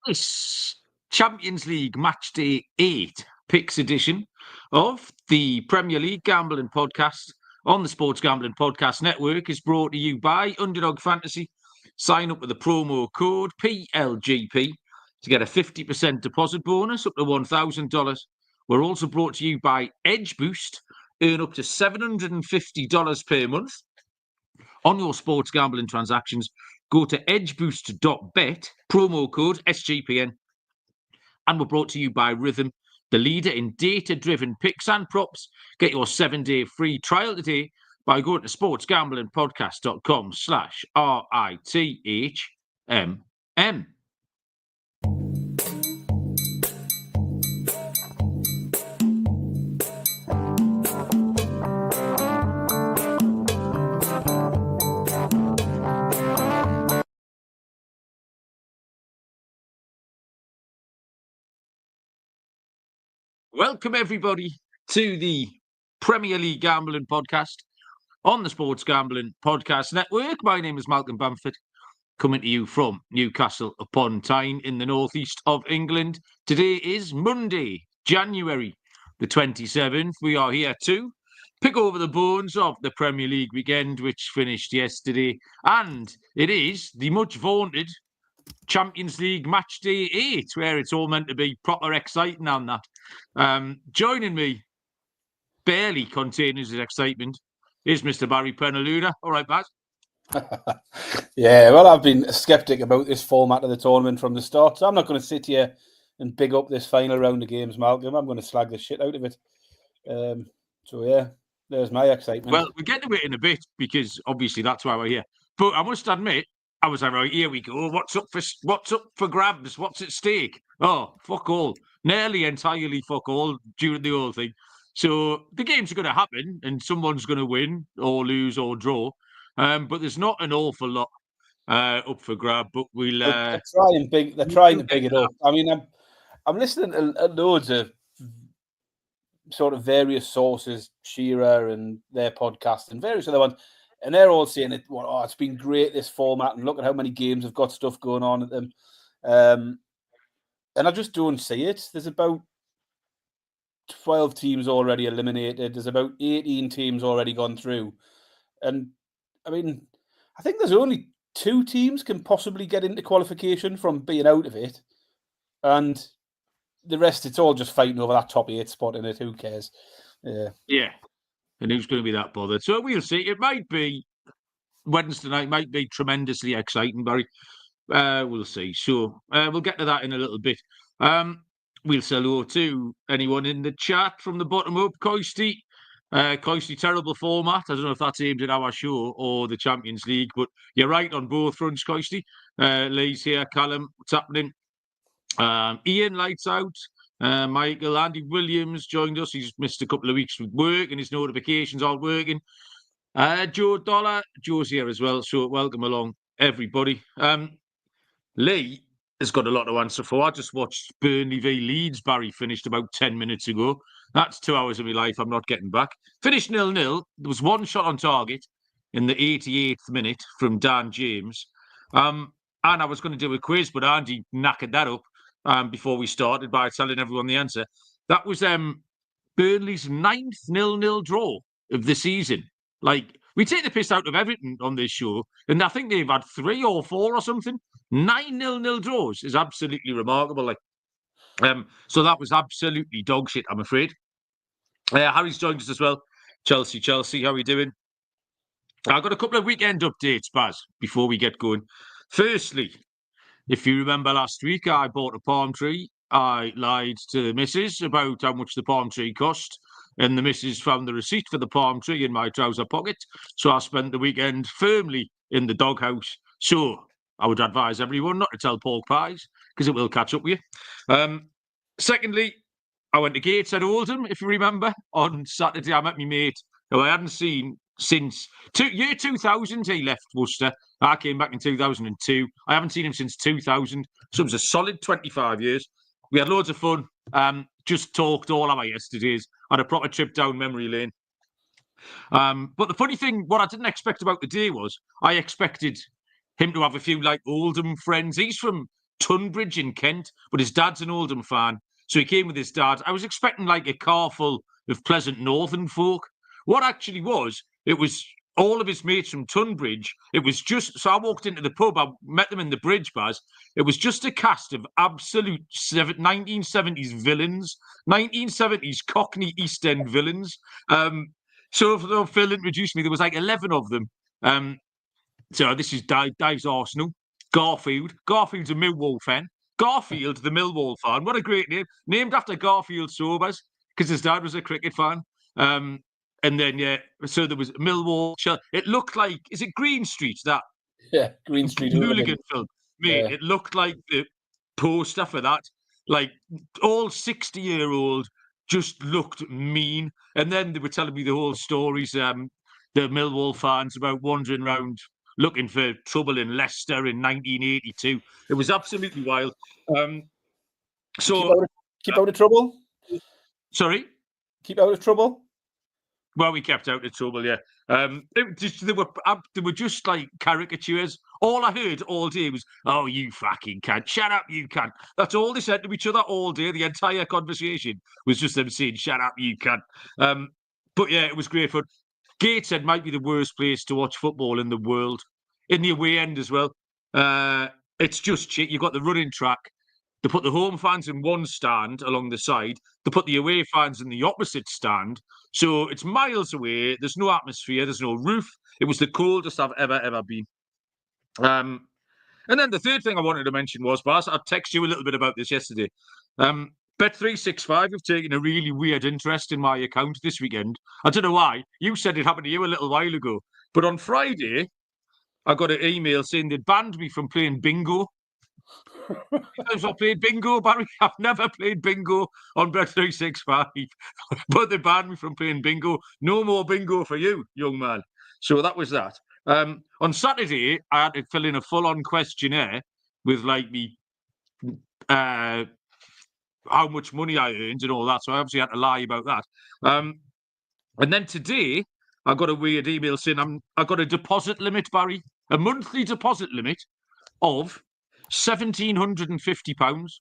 This Champions League Matchday 8 picks edition of the Premier League Gambling Podcast on the Sports Gambling Podcast Network is brought to you by Underdog Fantasy. Sign up with the promo code PLGP to get a 50% deposit bonus up to $1,000. We're also brought to you by Edge Boost. Earn up to $750 per month on your sports gambling transactions. Go to edgeboost.bet, promo code SGPN. And we're brought to you by Rhythm, the leader in data-driven picks and props. Get your 7-day free trial today by going to sportsgamblingpodcast.com/RITHMM. Welcome, everybody, to the Premier League Gambling Podcast on the Sports Gambling Podcast Network. My name is Malcolm Bamford, coming to you from Newcastle upon Tyne in the northeast of England. Today is Monday, January the 27th. We are here to pick over the bones of the Premier League weekend, which finished yesterday. And it is the much vaunted Champions League Matchday 8, where it's all meant to be proper exciting and that. Joining me, barely containing his excitement, is Mr. Barry Penaluda. All right, Baz? Yeah, well, I've been a sceptic about this format of the tournament from the start, so I'm not going to sit here and big up this final round of games, Malcolm. I'm going to slag the shit out of it. So, yeah, there's my excitement. Well, we'll get to it in a bit, because obviously that's why we're here. But I must admit, I was like, right, here we go. What's up for grabs? What's at stake? Oh, fuck all. Nearly entirely fuck all during the whole thing. So the games are going to happen, and someone's going to win or lose or draw. But there's not an awful lot up for grab. But we'll they're trying to big it up. I mean, I'm listening to loads of sort of various sources, Shearer and their podcast and various other ones. And they're all saying it. Well, oh, it's been great, this format, and look at how many games have got stuff going on at them. And I just don't see it. There's about 12 teams already eliminated. There's about 18 teams already gone through. And I mean, I think there's only 2 teams can possibly get into qualification from being out of it. And the rest, it's all just fighting over that top 8 spot in it. Who cares? Yeah. And who's going to be that bothered? So we'll see. It might be Wednesday night, might be tremendously exciting, Barry. We'll see. So we'll get to that in a little bit. We'll say hello to anyone in the chat from the bottom up. Coisty, terrible format. I don't know if that's aimed at our show or the Champions League, but you're right on both fronts, Coisty. Lee's here. Callum, what's happening? Ian, lights out. Michael, Andy Williams joined us. He's missed a couple of weeks with work and his notifications aren't working. Joe Dollar, Joe's here as well. So welcome along, everybody. Lee has got a lot to answer for. I just watched Burnley v Leeds. Barry finished about 10 minutes ago. That's 2 hours of my life I'm not getting back. Finished 0-0. There was one shot on target in the 88th minute from Dan James. And I was going to do a quiz, but Andy knackered that up before we started by telling everyone the answer. That was Burnley's 9th 0-0 draw of the season. Like, we take the piss out of everything on this show, and I think they've had 3 or 4 or something. 9 0-0 draws is absolutely remarkable. Like, so that was absolutely dog shit, I'm afraid. Harry's joined us as well. Chelsea, how are we doing? I've got a couple of weekend updates, Baz, before we get going. Firstly, if you remember last week, I bought a palm tree. I lied to the missus about how much the palm tree cost, and the missus found the receipt for the palm tree in my trouser pocket. So I spent the weekend firmly in the doghouse. So I would advise everyone not to tell pork pies, because it will catch up with you. Secondly, I went to Gateshead Oldham, if you remember, on Saturday. I met my mate, who I hadn't seen since year 2000. He left Worcester. I came back in 2002. I haven't seen him since 2000. So it was a solid 25 years. We had loads of fun. Just talked all our yesterdays. Had a proper trip down memory lane. But the funny thing, what I didn't expect about the day was I expected him to have a few like Oldham friends. He's from Tunbridge in Kent, but his dad's an Oldham fan. So he came with his dad. I was expecting like a car full of pleasant northern folk. What actually was, it was all of his mates from Tunbridge. It was just, so I walked into the pub, I met them in the bridge, Baz. It was just a cast of absolute 1970s villains, 1970s Cockney East End villains. So Phil introduced me, there was like 11 of them. So this is Dave's Arsenal. Garfield's a Millwall fan. Garfield, the Millwall fan. What a great name. Named after Garfield Sobers, because his dad was a cricket fan. And then, yeah, so there was Millwall. It looked like, is it Green Street? That Green Street hooligan film. Mate, it looked like the poster for that. Like, all 60-year-old just looked mean. And then they were telling me the whole stories, the Millwall fans about wandering around looking for trouble in Leicester in 1982. It was absolutely wild. So keep out of trouble. Sorry, keep out of trouble. Well, we kept out of trouble, yeah. They were just like caricatures. All I heard all day was, "Oh, you fucking cunt! Shut up, you cunt!" That's all they said to each other all day. The entire conversation was just them saying, "Shut up, you cunt." But yeah, it was great fun. Gateshead might be the worst place to watch football in the world. In the away end as well. It's just shit. You've got the running track. They put the home fans in one stand along the side. They put the away fans in the opposite stand. So it's miles away. There's no atmosphere. There's no roof. It was the coldest I've ever been. And then the third thing I wanted to mention was, Bas, I texted you a little bit about this yesterday. Bet365 have taken a really weird interest in my account this weekend. I don't know why. You said it happened to you a little while ago. But on Friday, I got an email saying they'd banned me from playing bingo. Sometimes I played bingo, Barry. I've never played bingo on Bet365. But they banned me from playing bingo. No more bingo for you, young man. So that was that. On Saturday, I had to fill in a full-on questionnaire with like me how much money I earned and all that. So I obviously had to lie about that. And then today, I got a weird email saying I got a deposit limit, Barry, a monthly deposit limit of £1,750.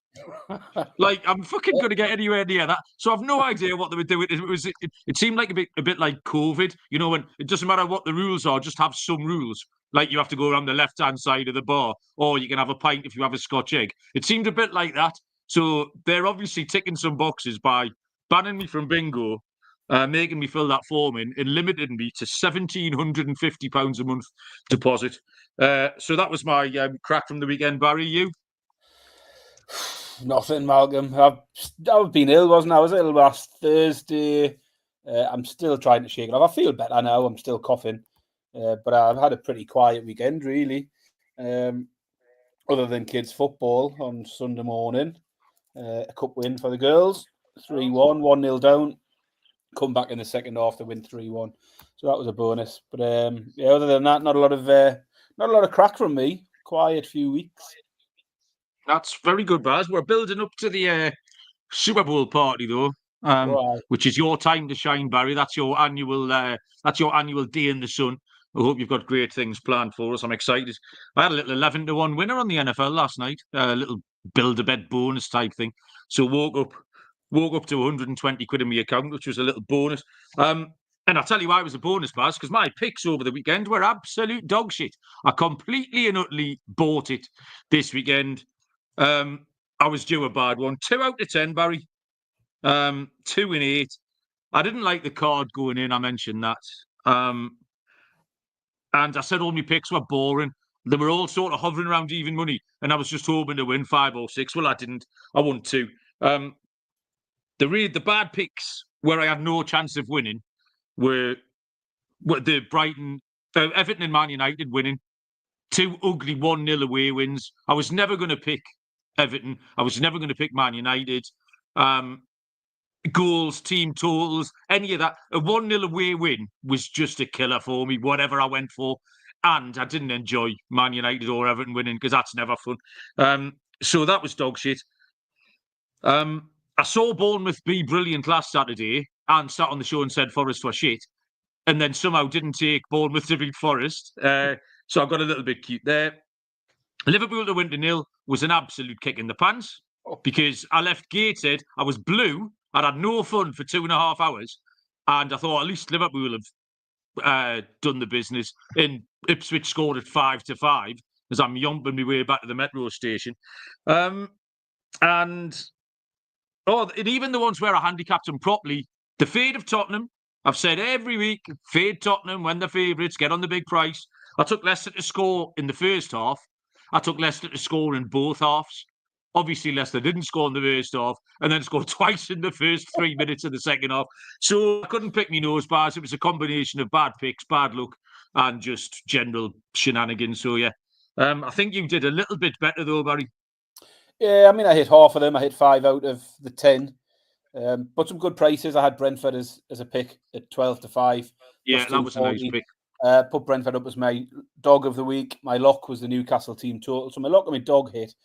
Like, I'm fucking going to get anywhere near that. So I've no idea what they were doing. It seemed like a bit like COVID, you know, when it doesn't matter what the rules are, just have some rules. Like you have to go around the left-hand side of the bar, or you can have a pint if you have a Scotch egg. It seemed a bit like that. So they're obviously ticking some boxes by banning me from bingo, making me fill that form in, and limiting me to £1,750 a month deposit. So that was my crack from the weekend. Barry, you? Nothing, Malcolm. I've been ill, wasn't I? I was ill last Thursday. I'm still trying to shake it off. I feel better now. I'm still coughing. But I've had a pretty quiet weekend, really. Other than kids' football on Sunday morning. A cup win for the girls. 3-1, 1-0 down. Come back in the second half to win 3-1. So that was a bonus. But yeah, other than that, not a lot of crack from me. Quiet few weeks. That's very good, Baz. We're building up to the Super Bowl party, though, right, which is your time to shine, Barry. That's your annual day in the sun. I hope you've got great things planned for us. I'm excited. I had a little 11-1 winner on the NFL last night. A little build-a-bed bonus type thing. So woke up to 120 quid in my account, which was a little bonus. And I'll tell you why it was a bonus, Baz, because my picks over the weekend were absolute dog shit. I completely and utterly bought it this weekend. I was due a bad one. 2 out of 10, Barry. 2 in 8. I didn't like the card going in. I mentioned that. And I said all my picks were boring. They were all sort of hovering around even money. And I was just hoping to win 5 or 6. Well, I didn't. I won 2. The bad picks where I had no chance of winning were the Everton and Man United winning. 2 ugly 1-0 away wins. I was never going to pick Everton. I was never going to pick Man United. Goals, team totals, any of that. A 1-0 away win was just a killer for me, whatever I went for. And I didn't enjoy Man United or Everton winning because that's never fun. So that was dog shit. I saw Bournemouth be brilliant last Saturday and sat on the show and said Forest were shit. And then somehow didn't take Bournemouth to beat Forest. So I got a little bit cute there. Liverpool to win to 0. was an absolute kick in the pants because I left gated. I was blue. I'd had no fun for 2.5 hours. And I thought, at least Liverpool have done the business. And Ipswich scored at 5-5 as I'm yomping my way back to the metro station. And even the ones where I handicapped them properly, the fade of Tottenham, I've said every week, fade Tottenham when they're favourites, get on the big price. I took Leicester to score in the first half. I took Leicester to score in both halves. Obviously, Leicester didn't score in the first half and then scored twice in the first 3 minutes of the second half. So I couldn't pick me nose bars. It was a combination of bad picks, bad luck, and just general shenanigans. So, yeah, I think you did a little bit better, though, Barry. Yeah, I mean, I hit half of them. I hit 5 out of the 10. But some good prices. I had Brentford as a pick at 12-5. Yeah, that was a nice pick. Put Brentford up as my dog of the week. My lock was the Newcastle team total. So my lock and my dog hit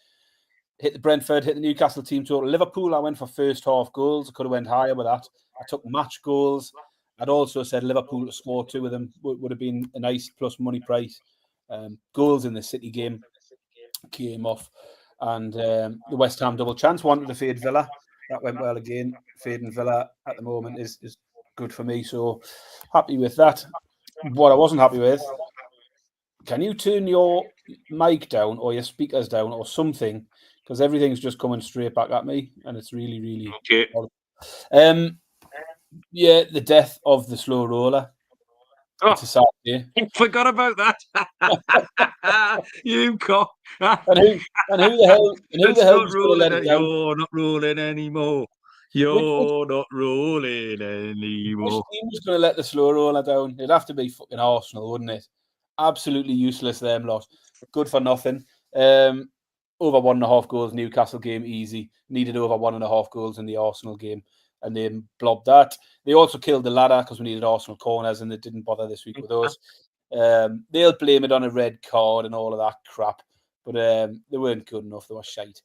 the Brentford, hit the Newcastle team total. Liverpool, I went for first half goals. I could have went higher with that. I took match goals. I'd also said Liverpool to score 2 of them would have been a nice plus money price. Goals in the City game came off. And the West Ham double chance wanted to fade Villa. That went well again. Fading Villa at the moment is good for me. So happy with that. What I wasn't happy with, can you turn your mic down or your speakers down or something? Because everything's just coming straight back at me, and it's really, really okay. Yeah, the death of the slow roller. Oh, it's a sad day. I forgot about that. You cock. And who the hell? Was going to let it down? You're not rolling anymore. You're not rolling anymore. Which team was going to let the slow roller down? It'd have to be fucking Arsenal, wouldn't it? Absolutely useless, them lot. Good for nothing. Over 1.5 goals, Newcastle game, easy. Needed over 1.5 goals in the Arsenal game, and they blobbed that. They also killed the ladder because we needed Arsenal corners, and they didn't bother this week with those. They'll blame it on a red card and all of that crap, but they weren't good enough. They were shite.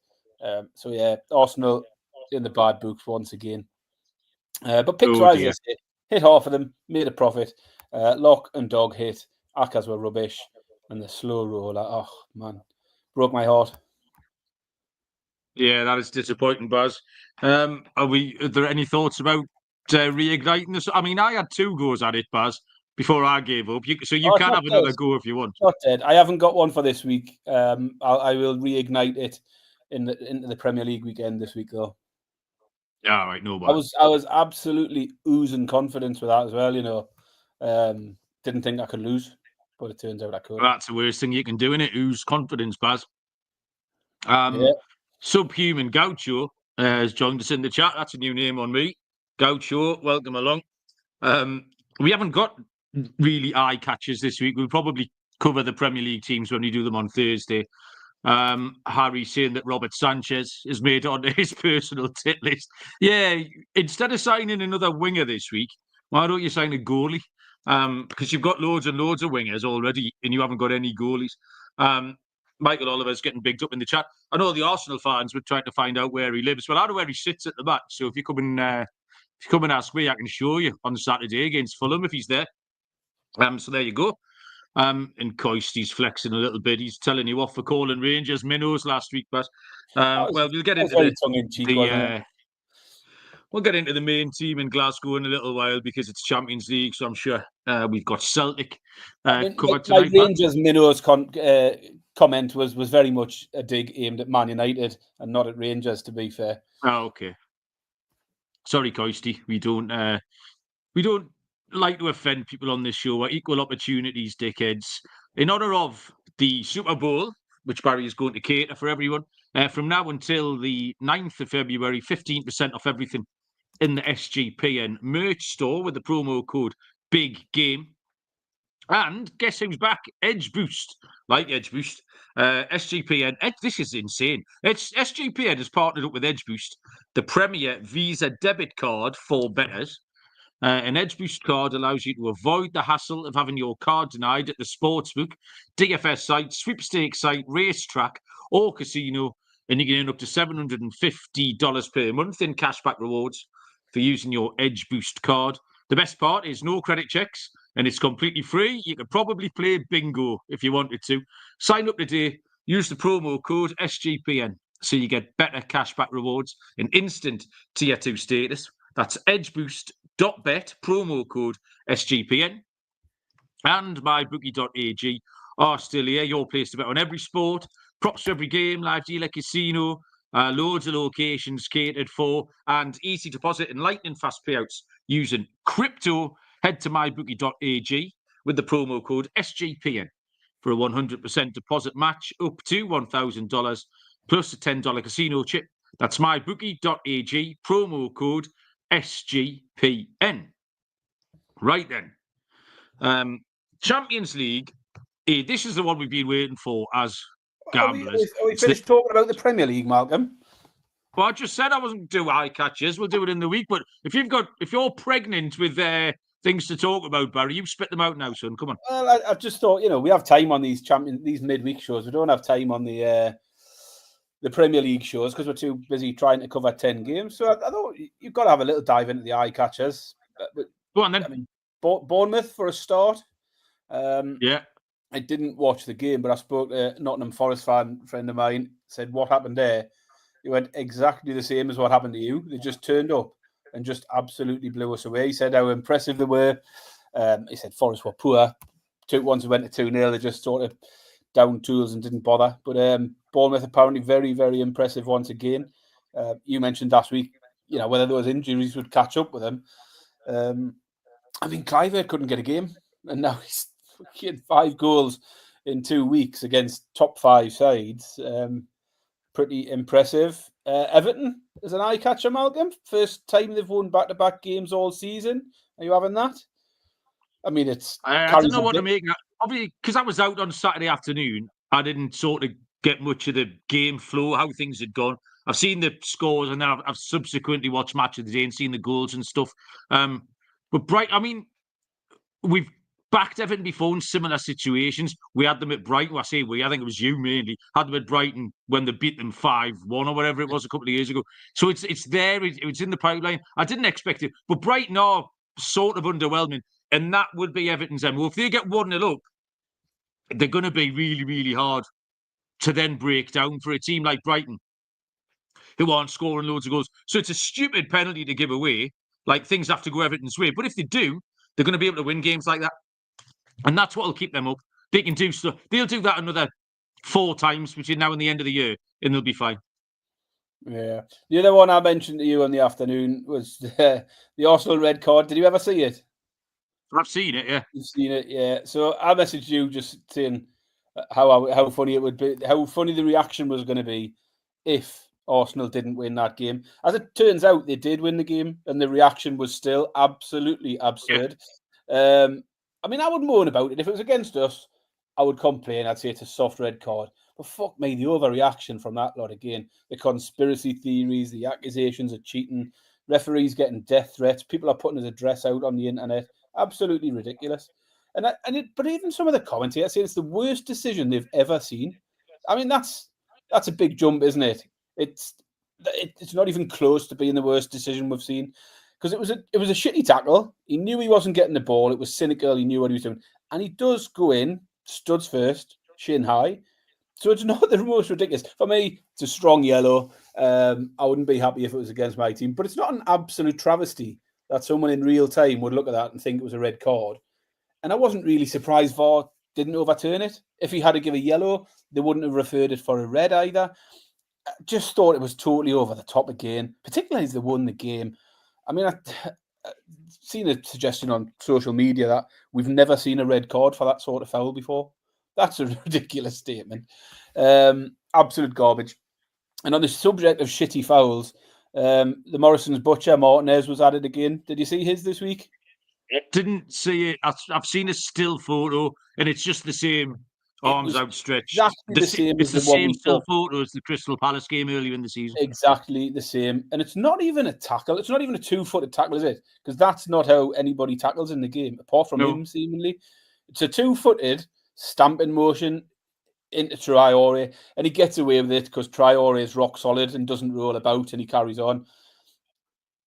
So yeah, Arsenal in the bad books once again. But picks wise, hit half of them, made a profit. Lock and dog hit. Akas were rubbish, and the slow roller. Oh man, broke my heart. Yeah, that is disappointing, Baz. Are there any thoughts about reigniting this? I mean, I had 2 goes at it, Baz, before I gave up. You can have another go if you want. Not dead. I haven't got one for this week. I will reignite it into the Premier League weekend this week, though. Yeah, all right, no bad. I was absolutely oozing confidence with that as well. You know, didn't think I could lose, but it turns out I could. Well, that's the worst thing you can do, innit? Ooze confidence, Baz. Subhuman Gaucho has joined us in the chat. That's a new name on me. Gaucho, welcome along. We haven't got really eye catchers this week. We'll probably cover the Premier League teams when we do them on Thursday. Harry saying that Robert Sanchez is made onto his personal tit list. Yeah, instead of signing another winger this week, why don't you sign a goalie? Because you've got loads and loads of wingers already, and you haven't got any goalies. Michael Oliver's getting bigged up in the chat. I know the Arsenal fans were trying to find out where he lives. Well, I know where he sits at the match. So if you come and ask me, I can show you on Saturday against Fulham if he's there. So there you go. And Coisty's flexing a little bit. He's telling you off for calling Rangers minnows last week, but well, we'll get into we'll get into the main team in Glasgow in a little while because it's Champions League. So I'm sure we've got Celtic covered tonight. My Rangers minnows comment was very much a dig aimed at Man United and not at Rangers, to be fair. Oh, okay. Sorry, Coisty. We don't like to offend people on this show. We're equal opportunities, dickheads. In honour of the Super Bowl, which Barry is going to cater for everyone, from now until the 9th of February, 15% off everything in the SGPN merch store with the promo code Big Game. And guess who's back? Edge Boost. Like Edge Boost. SGPN. This is insane. SGPN has partnered up with Edge Boost, the premier Visa debit card for bettors. An Edge Boost card allows you to avoid the hassle of having your card denied at the sportsbook, DFS site, sweepstakes site, racetrack, or casino, and you can earn up to $750 per month in cashback rewards for using your Edge Boost card. The best part is no credit checks, and it's completely free. You could probably play bingo if you wanted to. Sign up today Use the promo code SGPN so you get better cashback rewards and instant tier 2 status. That's edgeboost.bet, promo code SGPN. And mybookie.ag are still here. Your place to bet on every sport, props for every game, live dealer, casino, loads of locations catered for, and easy deposit and lightning fast payouts using crypto. Head to mybookie.ag with the promo code SGPN for a 100% deposit match up to $1,000 plus a $10 casino chip. That's mybookie.ag, promo code SGPN. Right then. Champions League. This is the one we've been waiting for as gamblers. Are we finished talking about the Premier League, Malcolm? Well, I just said I wasn't doing eye catches. We'll do it in the week. But if you're pregnant with things to talk about, Barry, you spit them out now, son. Come on. Well, I just thought, we have time on these midweek shows. We don't have time on the Premier League shows because we're too busy trying to cover 10 games. So I thought you've got to have a little dive into the eye catchers. Go on then. I mean, Bournemouth for a start. Yeah. I didn't watch the game, but I spoke to a Nottingham Forest friend of mine, said, what happened there? He went, exactly the same as what happened to you. They just turned up and just absolutely blew us away. He said how impressive they were. He said Forest were poor. Once it went to 2-0, they just sort of down tools and didn't bother. But Bournemouth apparently very, very impressive once again. You mentioned last week, whether those injuries would catch up with them. I mean, Clive couldn't get a game, and now he had 5 goals in 2 weeks against top 5 sides. Pretty impressive. Everton is an eye catcher, Malcolm. First time they've won back-to-back games all season. Are you having that? I mean, I don't know what to make. Obviously, because I was out on Saturday afternoon, I didn't sort of get much of the game flow, how things had gone. I've seen the scores, and then I've subsequently watched Match of the Day and seen the goals and stuff. But we've backed Everton before in similar situations. We had them at Brighton. I think it was you mainly. Had them at Brighton when they beat them 5-1 or whatever it was a couple of years ago. So it's there. It's in the pipeline. I didn't expect it. But Brighton are sort of underwhelming. And that would be Everton's MO. If they get 1-0 up, they're going to be really, really hard to then break down for a team like Brighton, who aren't scoring loads of goals. So it's a stupid penalty to give away. Like, things have to go Everton's way. But if they do, they're going to be able to win games like that. And that's what will keep them up. They can do stuff. They'll do that another 4 times between now and the end of the year, and they'll be fine. Yeah. The other one I mentioned to you in the afternoon was the Arsenal red card. Did you ever see it? I've seen it, yeah. You've seen it, yeah. So I messaged you just saying how funny it would be, how funny the reaction was going to be if Arsenal didn't win that game. As it turns out, they did win the game, and the reaction was still absolutely absurd. Yeah. I mean, I would moan about it. If it was against us, I would complain. I'd say it's a soft red card. But fuck me, the overreaction from that lot again. The conspiracy theories, the accusations of cheating, referees getting death threats, people are putting his address out on the internet. Absolutely ridiculous. But even some of the commentators say it's the worst decision they've ever seen. I mean, that's a big jump, isn't it? It's not even close to being the worst decision we've seen, because it was a shitty tackle. He knew he wasn't getting the ball. It was cynical. He knew what he was doing, and he does go in studs first, shin high. So it's not the most ridiculous. For me, it's a strong yellow. I wouldn't be happy if it was against my team, but it's not an absolute travesty that someone in real time would look at that and think it was a red card. And I wasn't really surprised VAR didn't overturn it. If he had to give a yellow, they wouldn't have referred it for a red either. I just thought it was totally over the top again, particularly as they won the game. I mean, I've seen a suggestion on social media that we've never seen a red card for that sort of foul before. That's a ridiculous statement. Absolute garbage. And on the subject of shitty fouls, the Morrison's butcher, Martinez, was added again. Did you see his this week? I didn't see it. I've seen a still photo, and it's just the same arms outstretched. Exactly the same. It's the same still photo as the Crystal Palace game earlier in the season. Exactly the same. And it's not even a tackle. It's not even a 2-footed tackle, is it? Because that's not how anybody tackles in the game, apart from him, seemingly. It's a 2-footed stamping motion into Traore, and he gets away with it because Traore is rock solid and doesn't roll about, and he carries on.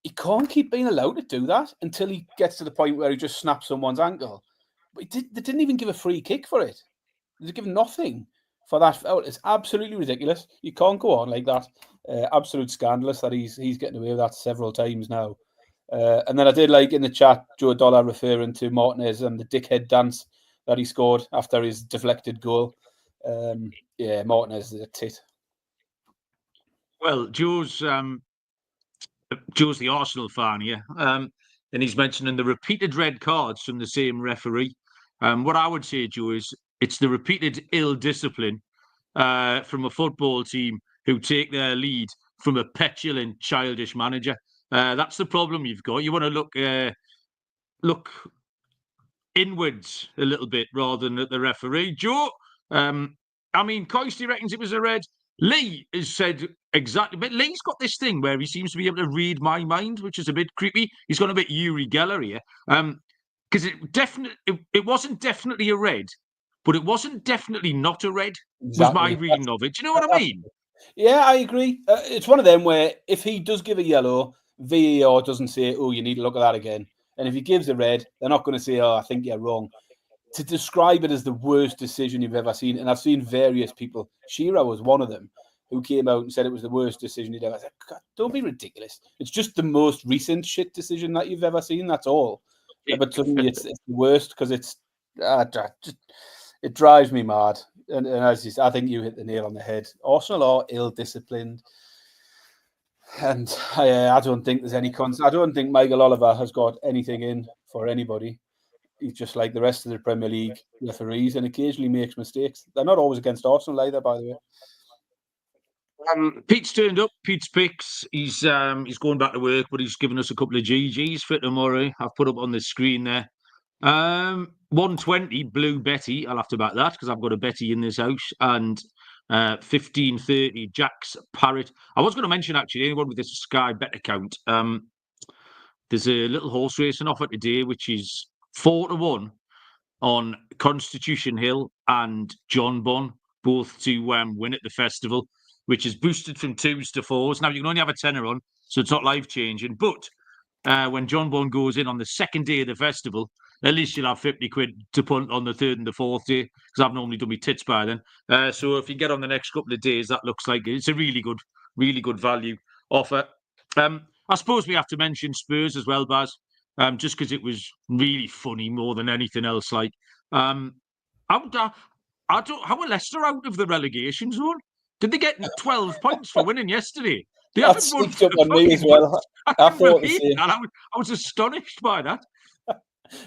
He can't keep being allowed to do that until he gets to the point where he just snaps someone's ankle. But they didn't even give a free kick for it. They give nothing for that foul. It's absolutely ridiculous. You can't go on like that. Absolute scandalous that he's getting away with that several times now. And then I did like in the chat, Joe Dollar referring to Martinez and the dickhead dance that he scored after his deflected goal. Yeah, Martinez is a tit. Well, Joe's the Arsenal fan here, and he's mentioning the repeated red cards from the same referee. What I would say, Joe, is it's the repeated ill discipline from a football team who take their lead from a petulant, childish manager. That's the problem you've got. You want to look inwards a little bit rather than at the referee. Joe, I mean, Coisty reckons it was a red. Lee has said exactly, but Lee's got this thing where he seems to be able to read my mind, which is a bit creepy. He's gone a bit Uri Geller here, because it wasn't definitely a red, but it wasn't definitely not a red. Exactly. Was my reading of it. Do you know what I mean? Yeah, I agree. It's one of them where if he does give a yellow, VAR doesn't say, "Oh, you need to look at that again." And if he gives a red, they're not going to say, "Oh, I think you're wrong." To describe it as the worst decision you've ever seen, and I've seen various people, Shearer was one of them, who came out and said it was the worst decision he'd ever seen. God, don't be ridiculous. It's just the most recent shit decision that you've ever seen, that's all. But suddenly it's the worst because it drives me mad. And as you said, I think you hit the nail on the head. Arsenal are ill-disciplined. And I don't think there's any I don't think Michael Oliver has got anything in for anybody. He's just like the rest of the Premier League referees and occasionally makes mistakes. They're not always against Arsenal either, by the way. Pete's turned up. Pete's picks. He's going back to work, but he's given us a couple of GGs for tomorrow. I've put up on the screen there. 120 Blue Betty. I'll have to back that because I've got a Betty in this house. And 1530 Jack's Parrot. I was going to mention actually anyone with this Sky Bet account. There's a little horse racing offer today, which is 4-1 on Constitution Hill and John Bon, both to win at the festival, which is boosted from 2s to 4s. Now, you can only have a tenner on, so it's not life-changing. But when John Bon goes in on the second day of the festival, at least you'll have 50 quid to punt on the third and the fourth day, because I've normally done my tits by then. So if you get on the next couple of days, that looks like it's a really good value offer. I suppose we have to mention Spurs as well, Baz. Just because it was really funny more than anything else. Like, how are Leicester out of the relegation zone? Did they get 12 points for winning yesterday? They that sneaked up on me as well. I thought the same. I was astonished by that.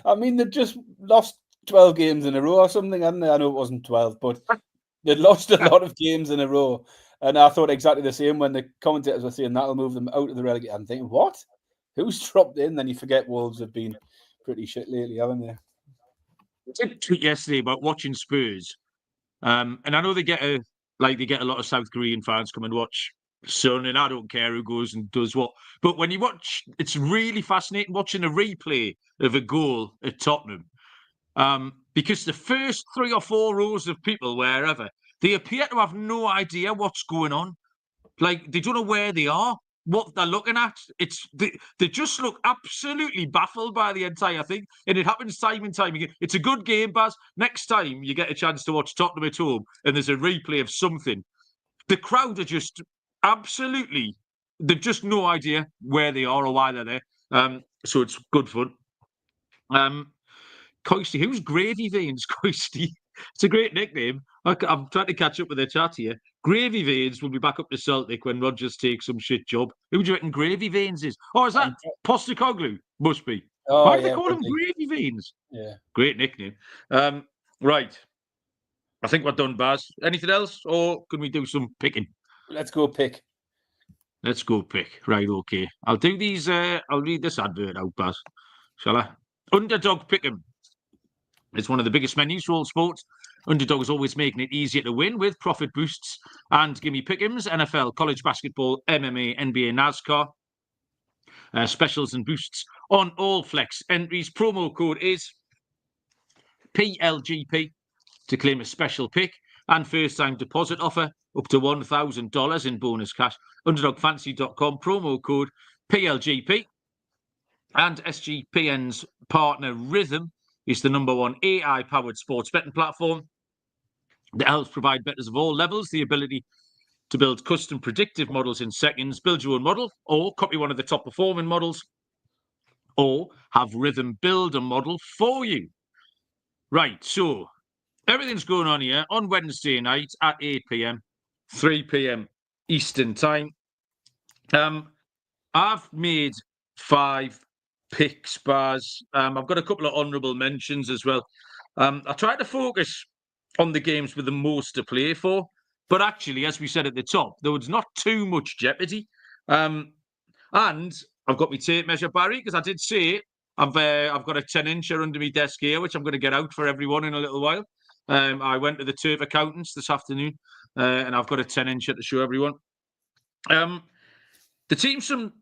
I mean, they just lost 12 games in a row or something, hadn't they? I know it wasn't 12, but they'd lost a lot of games in a row. And I thought exactly the same when the commentators were saying that'll move them out of the relegation. I'm thinking, what? Who's dropped in? Then you forget Wolves have been pretty shit lately, haven't they? I did tweet yesterday about watching Spurs, and I know they get a lot of South Korean fans come and watch Son, and I don't care who goes and does what. But when you watch, it's really fascinating watching a replay of a goal at Tottenham, because the first 3 or 4 rows of people, wherever, they appear to have no idea what's going on. Like, they don't know where they are, what they're looking at. They just look absolutely baffled by the entire thing. And it happens time and time again. It's a good game, Baz. Next time you get a chance to watch Tottenham at home and there's a replay of something, the crowd are just absolutely, they've just no idea where they are or why they're there. So it's good fun. Coisty, who's Gravy Veins, Coisty? It's a great nickname. I'm trying to catch up with the chat here. Gravy Veins will be back up to Celtic when Rodgers takes some shit job. Who do you reckon Gravy Veins is? Oh, is that Postecoglou? Must be. Oh, Why do they call him Gravy Veins? Yeah. Great nickname. Right. I think we're done, Baz. Anything else? Or can we do some picking? Let's go pick. Let's go pick. Right, okay. I'll do these. I'll read this advert out, Baz. Shall I? Underdog Pick'em. It's one of the biggest menus for all sports. Underdog is always making it easier to win with profit boosts and gimme pick'ems, NFL, college basketball, MMA, NBA, NASCAR. Specials and boosts on all flex entries. Promo code is PLGP to claim a special pick and first-time deposit offer up to $1,000 in bonus cash. UnderdogFantasy.com, promo code PLGP. And SGPN's partner Rhythm is the #1 AI-powered sports betting platform that helps provide bettors of all levels the ability to build custom predictive models in seconds, build your own model, or copy one of the top performing models, or have Rhythm build a model for you. Right, so everything's going on here on Wednesday night at 8 p.m, 3 p.m. Eastern time. I've made 5 picks, Baz. I've got a couple of honourable mentions as well. I tried to focus on the games with the most to play for, but actually, as we said at the top, there was not too much jeopardy. And I've got my tape measure, Barry, because I did say I've got a 10-incher under my desk here, which I'm going to get out for everyone in a little while. I went to the Turf Accountants this afternoon, and I've got a 10-incher to show everyone. The teams from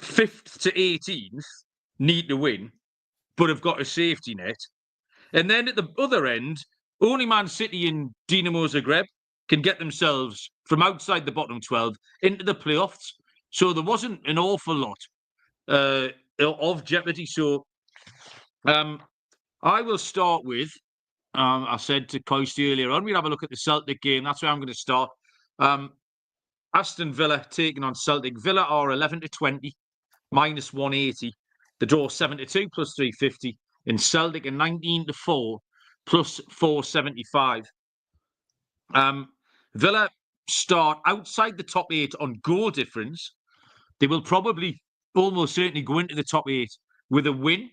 5th to 18th need to win, but have got a safety net. And then at the other end, only Man City and Dinamo Zagreb can get themselves from outside the bottom 12 into the playoffs. So there wasn't an awful lot of jeopardy. So I will start with, I said to Coisty earlier on, we'll have a look at the Celtic game. That's where I'm going to start. Aston Villa taking on Celtic. Villa are 11 to 20, minus 180. The draw 7-2 plus 350. In Celtic are 19 to 4 plus 475. Villa start outside the top 8 on goal difference. They will probably almost certainly go into the top 8 with a win.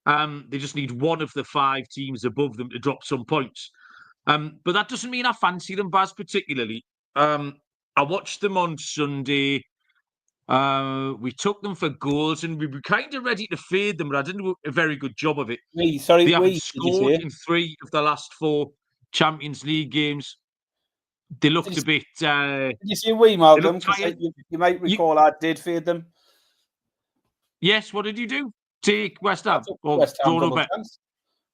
They just need one of the 5 teams above them to drop some points. But that doesn't mean I fancy them, Baz, particularly. I watched them on Sunday. We took them for goals, and we were kind of ready to fade them, but I didn't do a very good job of it. They haven't scored in 3 of the last 4 Champions League games. They looked a bit... Did you say we, Malcolm? You might recall I did fade them. Yes, what did you do? Take West Ham? West Ham double chance.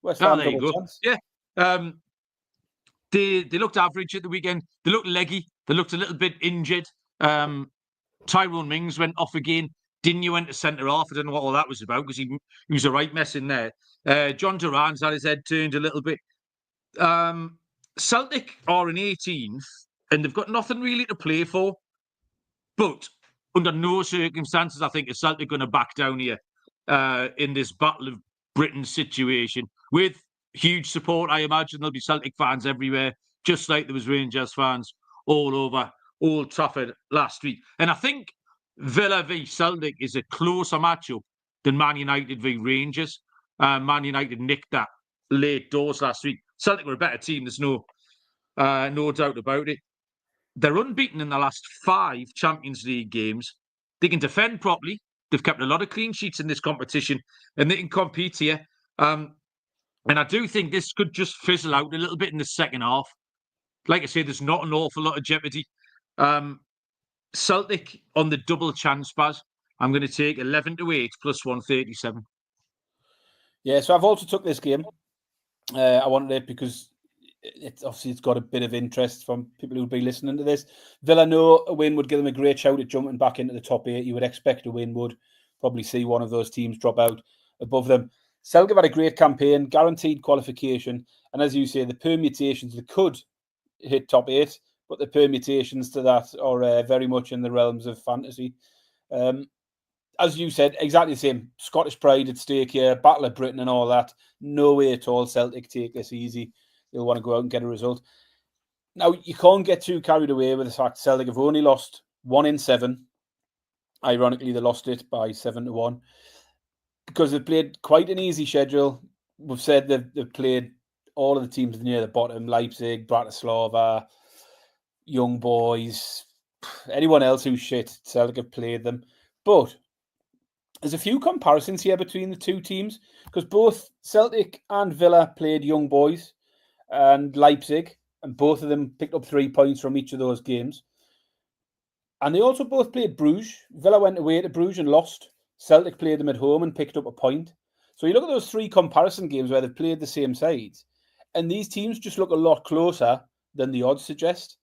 West Ham double chance. Yeah. They looked average at the weekend. They looked leggy. They looked a little bit injured. Tyrone Mings went off again. Digne went to centre-half. I don't know what all that was about, because he was a right mess in there. John Duran's had his head turned a little bit. Celtic are in 18th, and they've got nothing really to play for. But under no circumstances, I think, is Celtic going to back down here in this Battle of Britain situation. With huge support, I imagine there'll be Celtic fans everywhere, just like there was Rangers fans all over Old Trafford last week. And I think Villa v Celtic is a closer matchup than Man United v Rangers. Man United nicked that late doors last week. Celtic were a better team, there's no doubt about it. They're unbeaten in the last 5 Champions League games. They can defend properly. They've kept a lot of clean sheets in this competition, and they can compete here. And I do think this could just fizzle out a little bit in the second half. Like I say, there's not an awful lot of jeopardy. Celtic on the double chance, Baz. I'm going to take 11 to 8 plus 137. Yeah, so I've also took this game. I wanted it because it's got a bit of interest from people who'll be listening to this. Villa know a win would give them a great shout at jumping back into the top 8. You would expect a win would probably see one of those teams drop out above them. Celtic had a great campaign, guaranteed qualification, and as you say, the permutations, they could hit top 8, but the permutations to that are very much in the realms of fantasy. As you said, exactly the same. Scottish pride at stake here, Battle of Britain and all that. No way at all Celtic take this easy. They'll want to go out and get a result. Now, you can't get too carried away with the fact Celtic have only lost 1 in 7. Ironically, they lost it by 7-1 because they've played quite an easy schedule. We've said they've played all of the teams near the bottom: Leipzig, Bratislava, Young Boys, anyone else who's shit. Celtic have played them. But there's a few comparisons here between the two teams because both Celtic and Villa played Young Boys and Leipzig, and both of them picked up 3 points from each of those games. And they also both played Brugge. Villa went away to Brugge and lost. Celtic played them at home and picked up a point. So you look at those 3 comparison games where they've played the same sides, and these teams just look a lot closer than the odds suggest.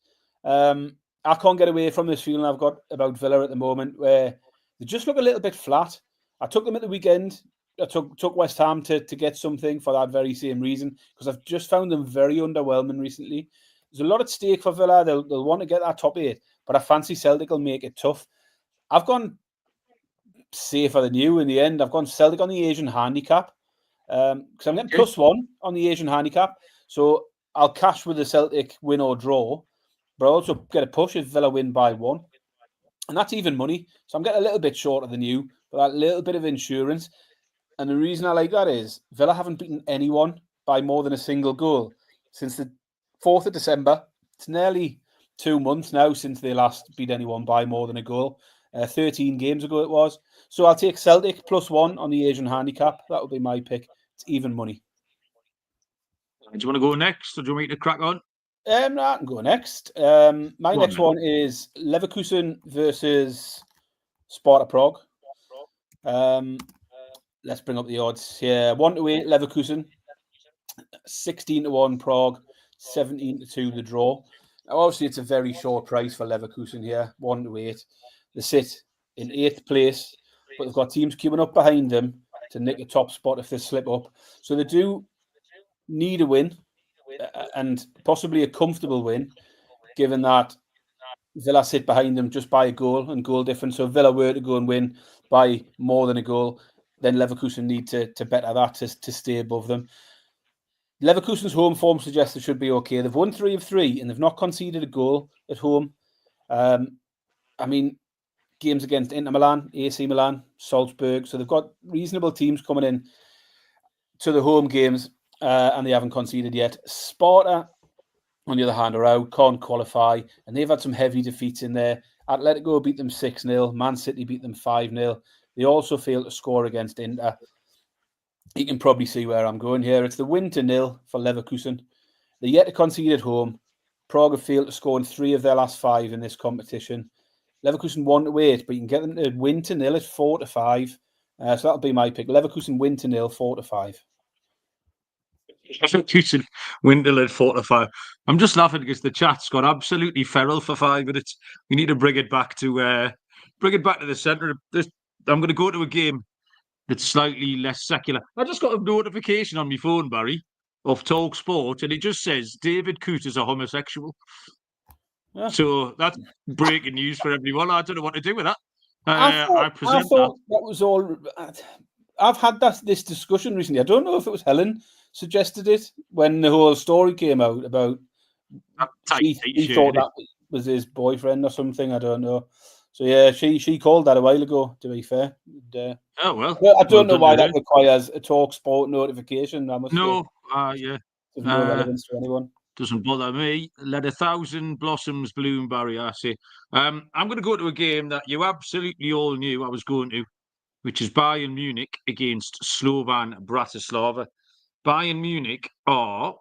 I can't get away from this feeling I've got about Villa at the moment, where they just look a little bit flat. I took them at the weekend. I took West Ham to get something for that very same reason, because I've just found them very underwhelming recently. There's a lot at stake for Villa. They'll want to get that top 8, but I fancy Celtic will make it tough. I've gone safer than you in the end. I've gone Celtic on the Asian handicap because I'm getting +1 on the Asian handicap. So I'll cash with the Celtic win or draw, but I'll also get a push if Villa win by 1. And that's even money. So I'm getting a little bit shorter than you, but that little bit of insurance. And the reason I like that is Villa haven't beaten anyone by more than a single goal since the 4th of December. It's nearly 2 months now since they last beat anyone by more than a goal. 13 games ago it was. So I'll take Celtic +1 on the Asian handicap. That would be my pick. It's even money. Do you want to go next, or do you want me to crack on? No, I can go next. My next one is Leverkusen versus Sparta Prague. Let's bring up the odds here. 1-8 Leverkusen, 16-1 Prague, 17-2 the draw. Now, obviously, it's a very short price for Leverkusen here, 1-8. They sit in 8th place, but they've got teams queuing up behind them to nick a top spot if they slip up. So they do need a win, and possibly a comfortable win, given that Villa sit behind them just by a goal and goal difference. So if Villa were to go and win by more than a goal, then Leverkusen need to better that to stay above them. Leverkusen's home form suggests they should be okay. They've won 3 of 3 and they've not conceded a goal at home. I mean, games against Inter Milan, AC Milan, Salzburg. So they've got reasonable teams coming in to the home games and they haven't conceded yet. Sparta, on the other hand, are out, can't qualify, and they've had some heavy defeats in there. Atletico beat them 6-0. Man City beat them 5-0. They also failed to score against Inter. You can probably see where I'm going here. It's the 1-0 for Leverkusen. They're yet to concede at home. Prague have failed to score in 3 of their last 5 in this competition. Leverkusen 1-8, but you can get them to 1-0 at 4-5. So that'll be my pick. Leverkusen 1-0, 4-5. Leverkusen win till at 4-5. I'm just laughing because the chat's got absolutely feral for 5 minutes. We need to bring it back to the centre. I'm going to go to a game that's slightly less secular. I just got a notification on my phone, Barry, of Talk Sport, and it just says David Coote is a homosexual. Yeah. So that's breaking news for everyone. I don't know what to do with that. I thought that was all. I've had this discussion recently. I don't know if it was Helen suggested it when the whole story came out about he thought that was his boyfriend or something. I don't know. So yeah, she called that a while ago. To be fair, oh well. I don't know why that requires a Talk Sport notification. I must no, yeah, there's no relevance to anyone. Doesn't bother me. Let 1,000 blossoms bloom, Barry. I say. I'm going to go to a game that you absolutely all knew I was going to, which is Bayern Munich against Slovan Bratislava. Bayern Munich are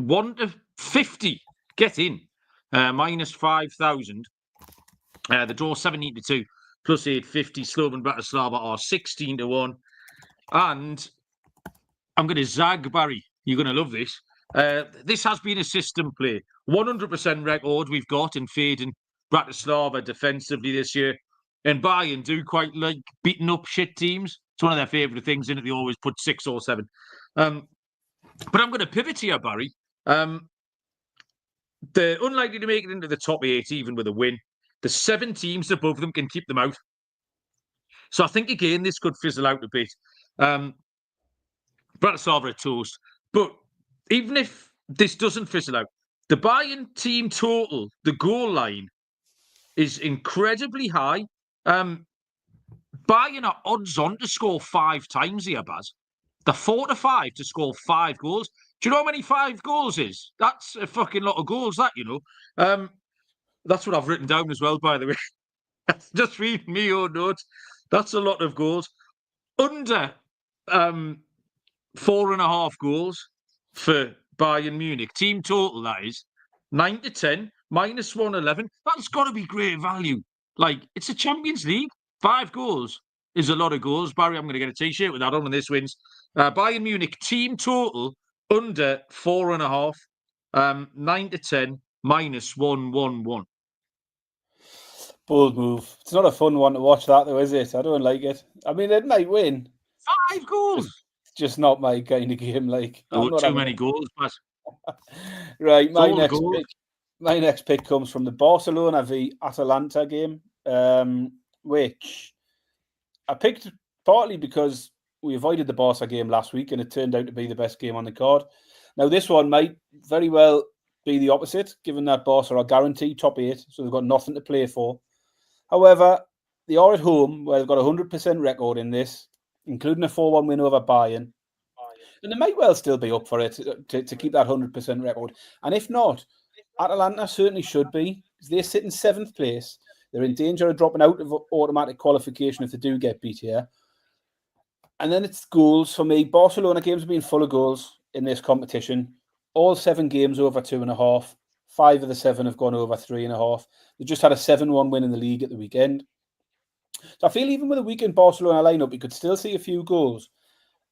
1-50. Get in. Minus 5,000. The draw 17-2 plus 850. Slovan Bratislava are 16-1. And I'm going to zag, Barry. You're going to love this. This has been a system play. 100% record we've got in fading Bratislava defensively this year. And Bayern do quite like beating up shit teams. It's one of their favourite things, isn't it? They always put 6 or 7. But I'm going to pivot here, Barry. They're unlikely to make it into the top 8, even with a win. The 7 teams above them can keep them out. So I think, again, this could fizzle out a bit. Bratislava are toast. But even if this doesn't fizzle out, the Bayern team total, the goal line, is incredibly high. Bayern are odds on to score 5 times here, Baz. They're 4-5 to score 5 goals. Do you know how many 5 goals is? That's a fucking lot of goals, that, you know. That's what I've written down as well, by the way. Just read me your notes. That's a lot of goals. Under 4.5 goals for Bayern Munich. Team total, that is. 9-10, minus 111. That's got to be great value. Like, it's a Champions League. 5 goals is a lot of goals. Barry, I'm going to get a T-shirt with that on when this wins. Bayern Munich, team total, under 4.5. 9-10, minus 111. Bold move. It's not a fun one to watch, that, though, is it? I don't like it. I mean, it might win. 5 goals. It's just not my kind of game. Like, too many goals, but right. My next pick My next pick comes from the Barcelona v Atalanta game, which I picked partly because we avoided the Barca game last week and it turned out to be the best game on the card. Now, this one might very well be the opposite, given that Barca are guaranteed top 8, so they've got nothing to play for. However, they are at home, where they've got a 100% record in this, including a 4-1 win over Bayern. And they might well still be up for it to keep that 100% record. And if not, Atalanta certainly should be, because they sit in 7th place. They're in danger of dropping out of automatic qualification if they do get beat here. And then it's goals for me. Barcelona games have been full of goals in this competition. All 7 games over 2.5. 5 of the 7 have gone over 3.5. They just had a 7-1 win in the league at the weekend. So I feel even with a weakened Barcelona lineup, you could still see a few goals.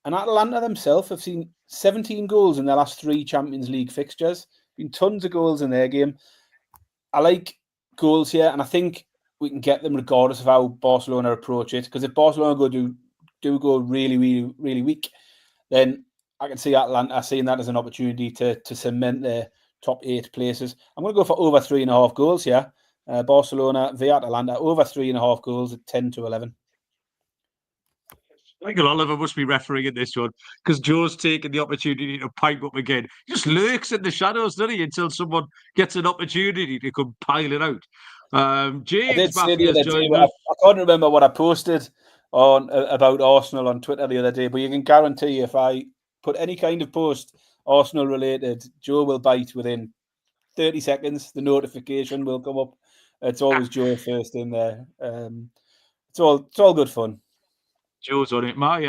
And Atalanta themselves have seen 17 goals in their last 3 Champions League fixtures. Been tons of goals in their game. I like goals here, and I think we can get them regardless of how Barcelona approach it. Because if Barcelona do go really, really, really weak, then I can see Atalanta seeing that as an opportunity to cement their top 8 places. I'm going to go for over 3.5 goals here. Barcelona v Atalanta, over 3.5 goals at 10-11. Michael Oliver must be refereeing in this one because Joe's taken the opportunity to pipe up again. He just lurks in the shadows, doesn't he, until someone gets an opportunity to come piling out. James I did say the Matthews other day, joined us. I can't remember what I posted on about Arsenal on Twitter the other day, but you can guarantee if I put any kind of post Arsenal related, Joe will bite within 30 seconds. The notification will come up. It's always Joe first in there. It's all good fun. Joe's on it. My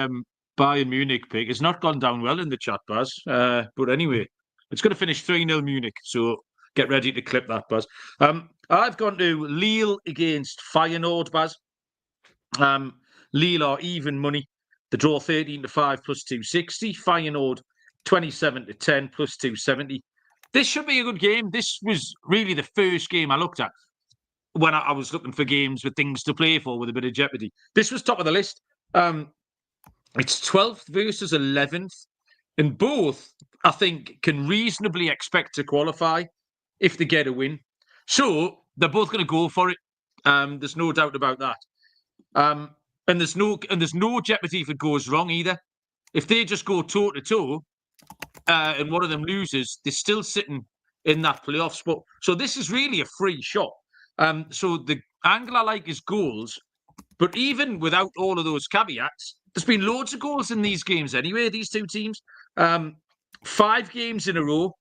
Bayern Munich pick has not gone down well in the chat, Baz. But anyway, it's going to finish 3-0 Munich, so get ready to clip that, Baz. I've gone to Lille against Feyenoord, Baz. Lille are even money. The draw 13-5 plus 260. Feyenoord 27-10 plus 270. This should be a good game. This was really the first game I looked at when I was looking for games with things to play for with a bit of jeopardy. This was top of the list. It's 12th versus 11th, and both, I think, can reasonably expect to qualify if they get a win. So they're both going to go for it. There's no doubt about that. And there's no jeopardy if it goes wrong either. If they just go toe to toe, and one of them loses, they're still sitting in that playoff spot. So this is really a free shot. So the angle I like is goals. But even without all of those caveats, there's been loads of goals in these games anyway, these two teams. 5 games in a row,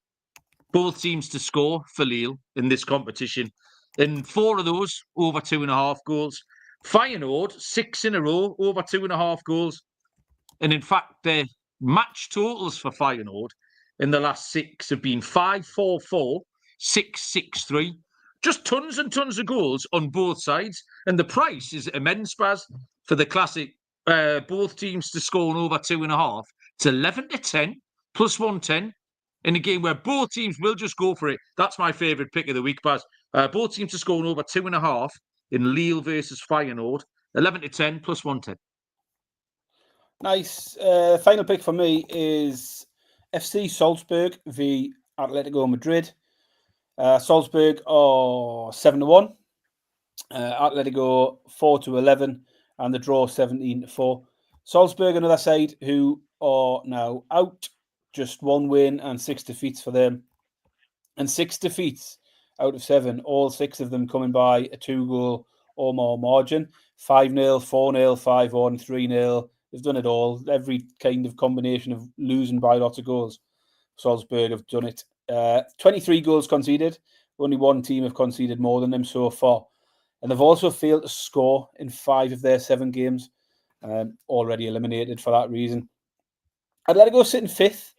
both teams to score for Lille in this competition. And 4 of those, over 2.5 goals. Feyenoord, 6 in a row, over 2.5 goals. And in fact, their match totals for Feyenoord in the last 6 have been 5-4-4, 6-6-3. Just tons and tons of goals on both sides. And the price is immense, Baz, for the classic both teams to score over 2.5. It's 11-10 plus 110 in a game where both teams will just go for it. That's my favourite pick of the week, Baz. Both teams to score over 2.5 in Lille versus Feyenoord. 11-10 plus 110. Nice. Final pick for me is FC Salzburg v Atletico Madrid. Salzburg are 7-1. Atletico 4-11, and the draw 17-4. Salzburg, another side who are now out, just 1 win and 6 defeats for them, and 6 defeats out of 7. All 6 of them coming by a 2-goal or more margin. 5-0, 4-0, 5-1, 3-0. They've done it all. Every kind of combination of losing by lots of goals. Salzburg have done it. 23 goals conceded. Only one team have conceded more than them so far. And they've also failed to score in 5 of their 7 games. Already eliminated for that reason. Atletico sitting 5th,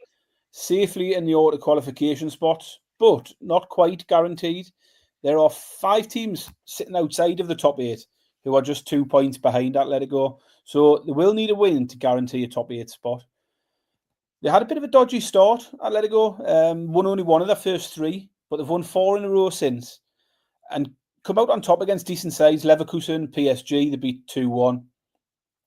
safely in the auto qualification spots, but not quite guaranteed. There are 5 teams sitting outside of the top 8 who are just 2 points behind Atletico. So they will need a win to guarantee a top 8 spot. They had a bit of a dodgy start, Atletico. Won only 1 of their first 3, but they've won 4 in a row since. And come out on top against decent sides. Leverkusen, PSG, they beat 2-1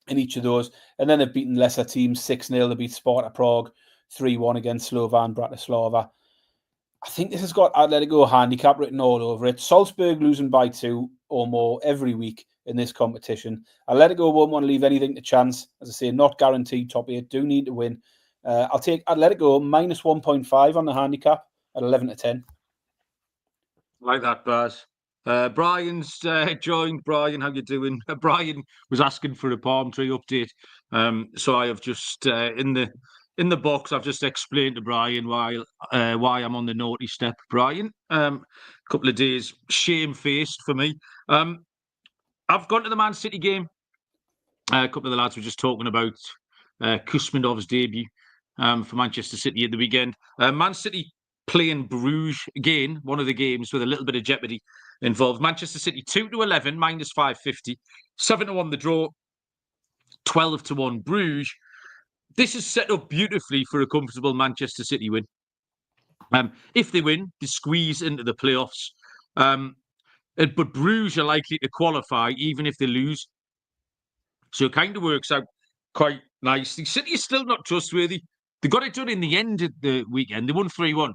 in each of those. And then they've beaten lesser teams 6-0. They beat Sparta Prague 3-1 against Slovan Bratislava. I think this has got Atletico handicap written all over it. Salzburg losing by 2 or more every week in this competition. Atletico won't want to leave anything to chance. As I say, not guaranteed top 8. Do need to win. I'll take Atletico minus 1.5 on the handicap at 11 to 10. Like that, Baz. Brian's joined. Brian, how you doing? Brian was asking for a palm tree update. So I have just in the box. I've just explained to Brian why I'm on the naughty step. Brian, a couple of days shamefaced for me. I've gone to the Man City game. A couple of the lads were just talking about Kusmanov's debut for Manchester City at the weekend. Man City playing Brugge again, one of the games with a little bit of jeopardy involved. Manchester City 2-11, minus 550, 7-1 the draw, 12-1 Brugge. This is set up beautifully for a comfortable Manchester City win. If they win, they squeeze into the playoffs. But Brugge are likely to qualify even if they lose. So it kind of works out quite nicely. City is still not trustworthy. They got it done in the end of the weekend. They won 3-1.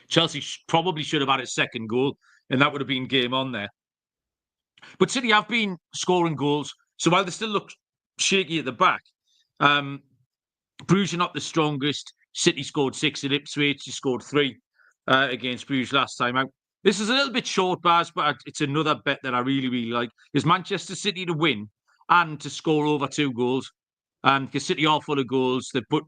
Chelsea probably should have had a second goal, and that would have been game on there. But City have been scoring goals. So while they still look shaky at the back, Bruges are not the strongest. City scored 6 at Ipswich. He scored 3 against Bruges last time out. This is a little bit short, Baz, but it's another bet that I really, really like. Is Manchester City to win and to score over 2 goals. Because City are full of goals. They've put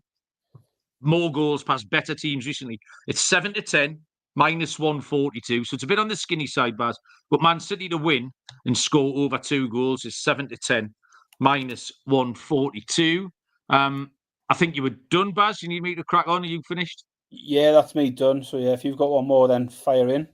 more goals past better teams recently. It's 7-10, minus 142. So it's a bit on the skinny side, Baz. But Man City to win and score over 2 goals is 7-10, minus 142. I think you were done, Baz. You need me to crack on? Are you finished? Yeah, that's me done. So yeah, if you've got one more, then fire in.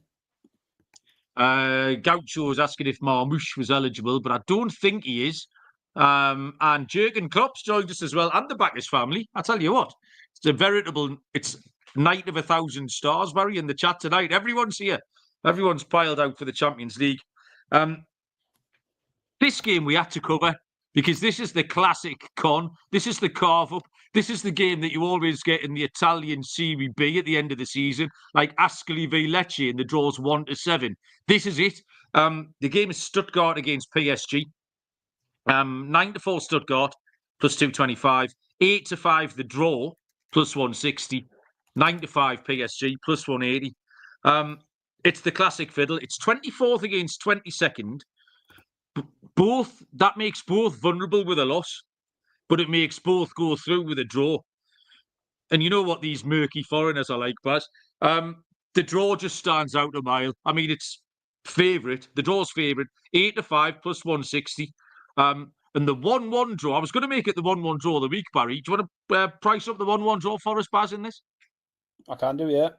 Gaucho was asking if Marmouche was eligible, but I don't think he is. And Jurgen Klopp's joined us as well, and the Backers family. I tell you what, it's a veritable, it's night of 1,000 stars, Barry, in the chat tonight. Everyone's here. Everyone's piled out for the Champions League. This game we had to cover because this is the classic con. This is the carve-up. This is the game that you always get in the Italian Serie B at the end of the season, like Ascoli v Lecce, and the draws 1-7. This is it. The game is Stuttgart against PSG. 9-4 Stuttgart, plus 225. 8-5 the draw, plus 160. 9-5 PSG, plus 180. It's the classic fiddle. It's 24th against 22nd. That makes both vulnerable with a loss, but it makes both go through with a draw. And you know what these murky foreigners are like, Baz? The draw just stands out a mile. I mean, it's favourite. The draw's favourite. 8-5 plus 160. And the 1-1 draw, I was going to make it the 1-1 draw of the week, Barry. Do you want to price up the 1-1 draw for us, Baz, in this? I can do, yeah.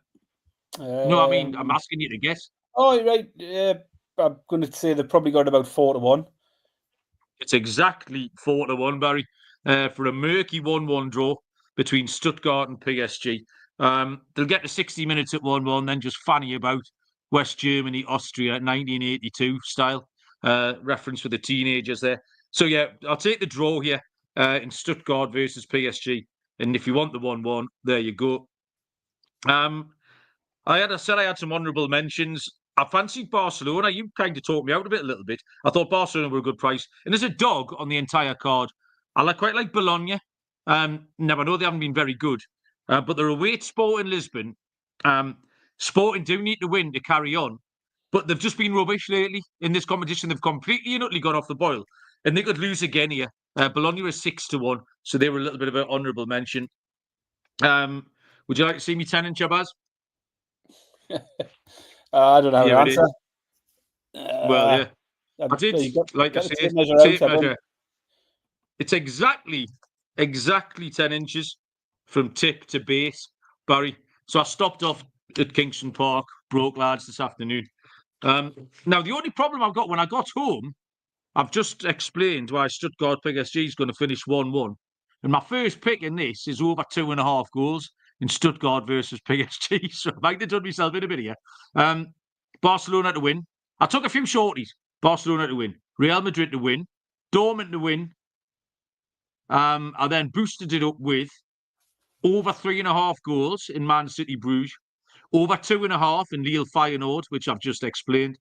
No, I mean, I'm asking you to guess. Oh, you're right. Yeah, I'm going to say they've probably got about 4-1. It's exactly 4-1, Barry, for a murky 1-1 draw between Stuttgart and PSG. They'll get to 60 minutes at 1-1, then just fanny about West Germany, Austria, 1982 style. Reference for the teenagers there. So, yeah, I'll take the draw here in Stuttgart versus PSG. And if you want the 1-1, there you go. I said I had some honourable mentions. I fancied Barcelona. You kind of talked me out of it a little bit. I thought Barcelona were a good price. And there's a dog on the entire card. I quite like Bologna. Now, I know they haven't been very good, but they're away at Sporting Lisbon. Sporting do need to win to carry on, but they've just been rubbish lately in this competition. They've completely and utterly gone off the boil, and they could lose again here. Bologna is 6-1, so they were a little bit of an honourable mention. Would you like to see me 10-inch, Baz? I don't know how to answer. Well, yeah. I did, like I said, tape measure. It's exactly 10 inches from tip to base, Barry. So I stopped off at Kingston Park, broke lads this afternoon. Now, the only problem I've got when I got home, I've just explained why Stuttgart PSG is going to finish 1-1. And my first pick in this is over 2.5 goals in Stuttgart versus PSG. So I might have done myself in a bit here. Barcelona to win. I took a few shorties. Barcelona to win. Real Madrid to win. Dortmund to win. I then boosted it up with over 3.5 goals in Man City Bruges. Over 2.5 in Lille Feyenoord, which I've just explained.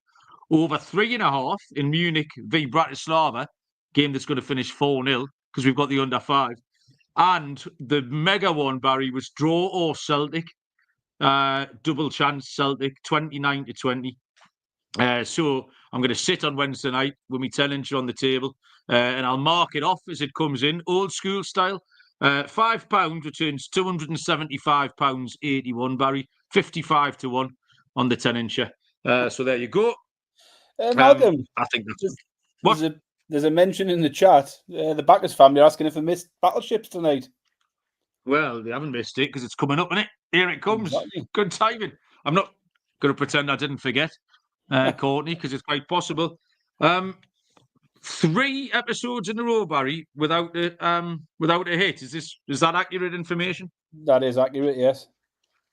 Over 3.5 in Munich v Bratislava, game that's going to finish 4-0 because we've got the under 5. And the mega one, Barry, was draw or Celtic. Double chance Celtic, 29-20. So I'm going to sit on Wednesday night with my 10-inch on the table, and I'll mark it off as it comes in, old school style. £5 returns £275.81, Barry. 55-1 on the 10-incher. So there you go. Malcolm, I think that's what. There's a mention in the chat. The Backers family are asking if they missed Battleships tonight. Well, they haven't missed it because it's coming up, isn't it? Here it comes. Exactly. Good timing. I'm not going to pretend I didn't forget, Courtney, because it's quite possible. 3 episodes in a row, Barry, without a hit. Is that accurate information? That is accurate, yes.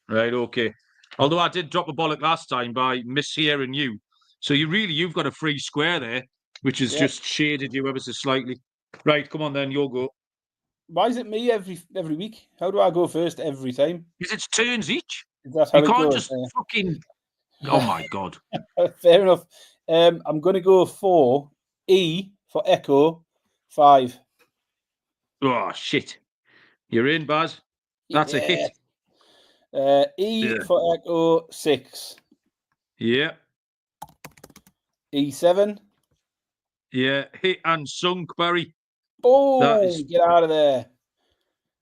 Right, okay. Although I did drop a bollock last time by mishearing you. So you've got a free square there, which has just shaded you ever so slightly. Right, come on then, you'll go. Why is it me every week? How do I go first every time? Because it's turns each. That's how you it can't goes, just fucking... Oh, my God. Fair enough. I'm going to go for E for Echo 5. Oh, shit. You're in, Baz. That's a hit. E for Echo 6. Yeah. E7. Yeah, hit and sunk, Barry. Oh, get out of there.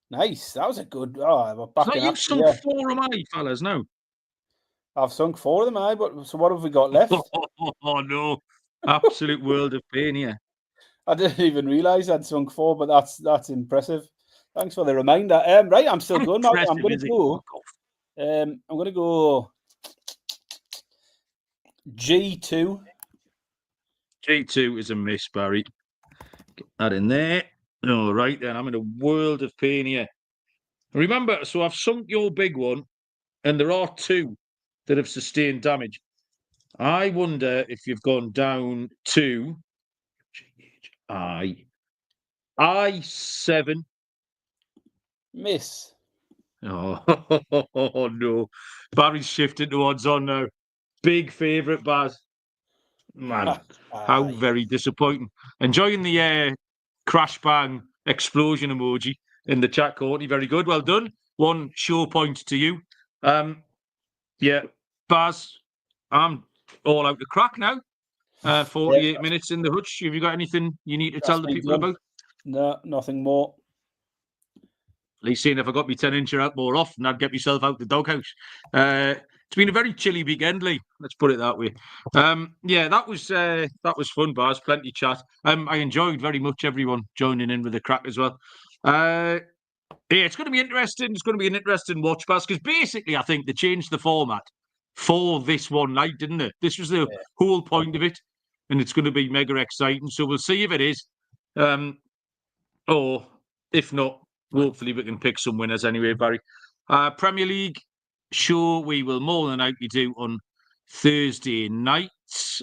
Nice. That was a good... Oh, so you've sunk 4 of my fellas now. I've sunk 4 of them, but so what have we got left? Oh, no. Absolute world of pain here. I didn't even realise I'd sunk 4, but that's impressive. Thanks for the reminder. Right, I'm still going. I'm going to go. I'm going to go G2. G2 is a miss, Barry. Get that in there. All right, then. I'm in a world of pain here. Remember, so I've sunk your big one, and there are 2 that have sustained damage. I wonder if you've gone down to I7. Miss. Oh, no. Barry's shifting towards on now. Big favourite, Baz. Man, how very disappointing. Enjoying the crash bang explosion emoji in the chat, Courtney. Very good. Well done. 1 show point to you. Yeah, Baz, I'm all out the crack now. 48 minutes in the hutch. Have you got anything you need to tell the people about? No, nothing more. At least seeing if I got me 10-incher out more often, I'd get myself out the doghouse. It's been a very chilly weekend, Lee. Let's put it that way. Yeah, that was fun, Baz. Plenty chat. I enjoyed very much everyone joining in with the crack as well. Yeah, it's going to be interesting. It's going to be an interesting watch, Baz, because basically I think they changed the format for this one night, didn't it? This was the whole point of it, and it's going to be mega exciting. So we'll see if it is, or if not, hopefully we can pick some winners anyway, Barry. Premier League show we will more than likely do on Thursday nights.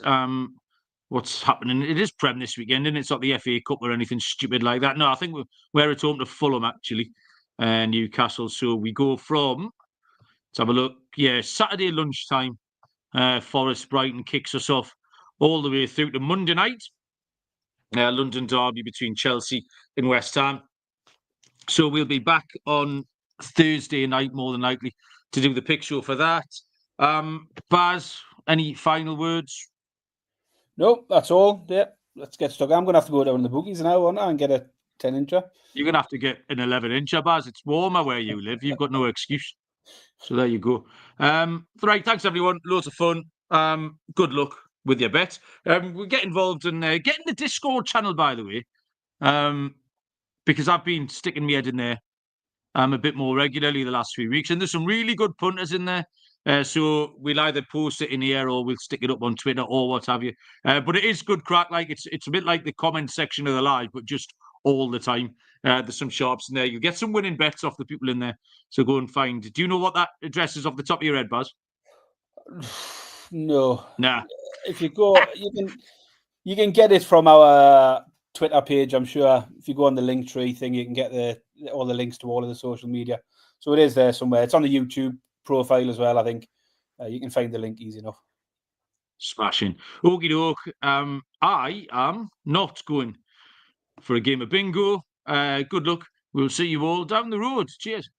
What's happening? It is Prem this weekend, and it's not the FA Cup or anything stupid like that. No, I think we're at home to Fulham, actually, Newcastle. So we go from, let's have a look. Yeah, Saturday lunchtime, Forest Brighton kicks us off all the way through to Monday night. London derby between Chelsea and West Ham. So we'll be back on Thursday night, more than likely, to do the pick show for that. Baz, any final words? Nope, that's all. Yeah, let's get stuck. I'm going to have to go down the bookies now and get a 10-incher. You're going to have to get an 11-incher, Baz. It's warmer where you live. You've got no excuse. So there you go. Right, thanks, everyone. Loads of fun. Good luck with your bet. We'll get involved in getting the Discord channel, by the way, because I've been sticking my head in there a bit more regularly the last few weeks. And there's some really good punters in there. So we'll either post it in here or we'll stick it up on Twitter or what have you. But it is good crack. Like it's a bit like the comment section of the live, but just all the time. There's some sharps in there. You'll get some winning bets off the people in there. So go and find. Do you know what that address is off the top of your head, Baz? No. Nah. If you go, you can get it from our Twitter page, I'm sure. If you go on the link tree thing, you can get all the links to all of the social media. So it is there somewhere. It's on the YouTube profile as well, I think. You can find the link easy enough. Smashing. Okie doke. I am not going for a game of bingo. Good luck. We'll see you all down the road. Cheers.